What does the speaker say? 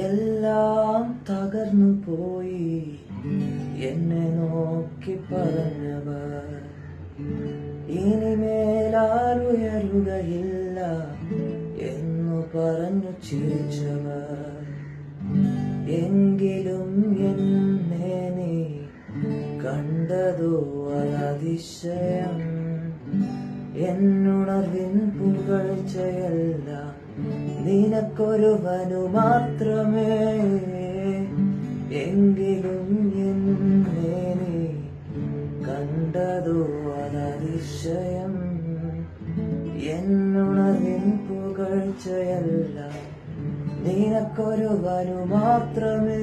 എല്ലാം തകർന്നു പോയി എന്നെ നോക്കി പറഞ്ഞവർ ഇനിമേലാൽ ഉയരുകയില്ല എന്നു പറഞ്ഞു ചിരിച്ചവർ എങ്കിലും എന്നെ നീ കണ്ടതോ അതിശയം എന്നുണർവിൻ പുകഴ്ചയല്ല നിനക്കൊരുവനു മാത്രമേ എങ്കിലും എന്നെ നീ കണ്ടതോ അതിശയം എന്നുണർവിൻ പുകഴ്ചയല്ല നിനക്കൊരുവനു മാത്രമേ